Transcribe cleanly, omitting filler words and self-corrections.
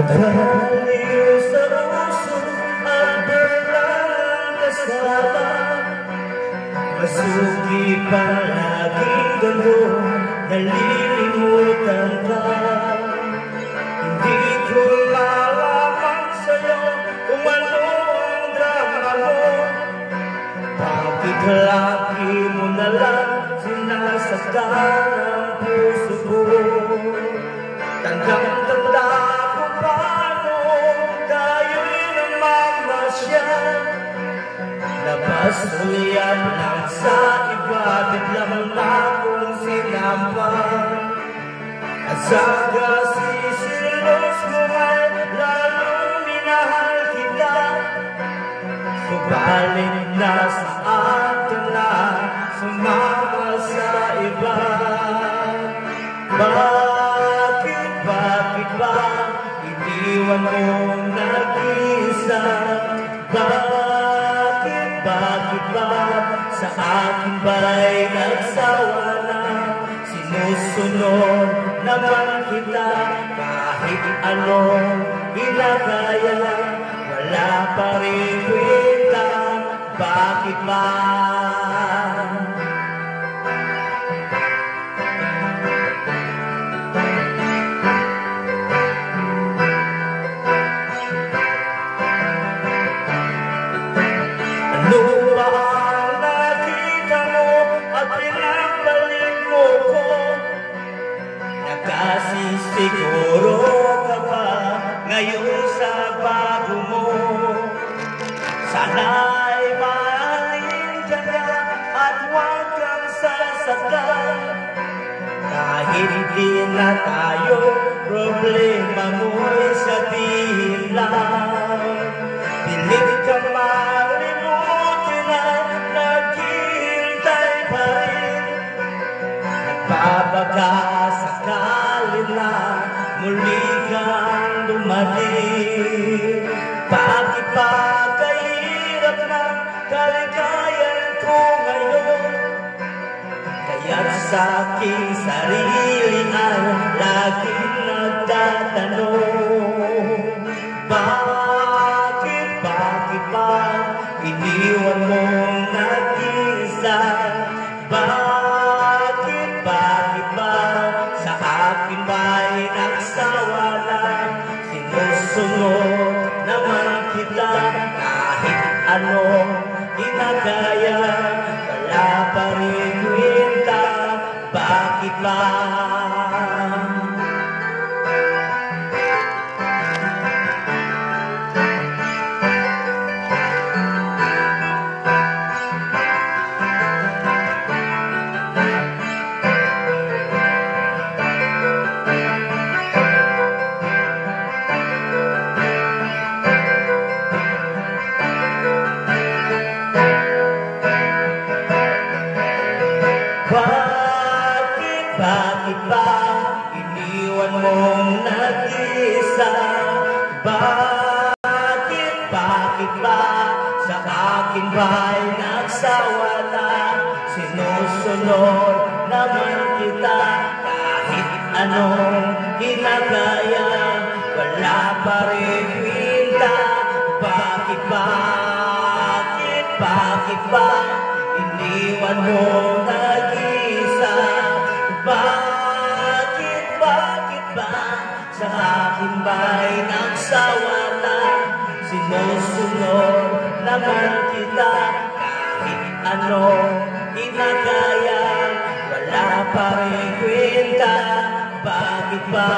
Nadaliw sa uso ang berlang kasama, masugi palaging gano'n, nalilimutan ka. Hindi ko malaman sa'yo kung ano ang drama mo. Bakit lagi mo nalang sinasaktan ang puso ko? Tandang-tanda ko paano tayo'y namamasyan. Labas ulian lang sa iba, biglang na kong sinampan. Asaga sisilos mo ay lalong minahal kita. Subalit na saan ka na sumama sa iba. Bakit ba iniwan mo nag-isa? Bakit ba sa akin ba'y nagsawa na? Sinusunod naman kita kahit anong ginagaya, wala pa rin kwenta. Bakit ba? Ano ba ang nakita mo at pinabalik mo ko? Nakasisiguro ka ba ngayon sa bago mo? Sana'y mahalin ka na at huwag kang sasaktan. Kahit di na tayo, problema mo'y sabihin lang. Pilit ka malimutin at naghihintay pa rin. Nagbabaka sakali na muli kang dumating. Bakit ba kahirap ng kaligayan ko ngayon? Kaya't sa aking sarili ay laging nagtatanong. Bakit ba iniwan mong nag-iisa? Bakit ba sa akin ba'y nagsawa na? Sinusunod naman kita kahit anong ginagaya, wala pa rin kwenta. Bakit ba? Bakit ba iniwan mong nag-isa? Bakit ba sa akin ba'y nagsawa na? Sinusunod naman kita kahit anong ginagaya, wala pa rin kwenta. Bakit ba iniwan mong nag-isa? Bakit ba sa akin ba'y nagsawa na? Sinusunod naman kita kahit anong ginagaya, wala pa rin kwenta. Bakit ba?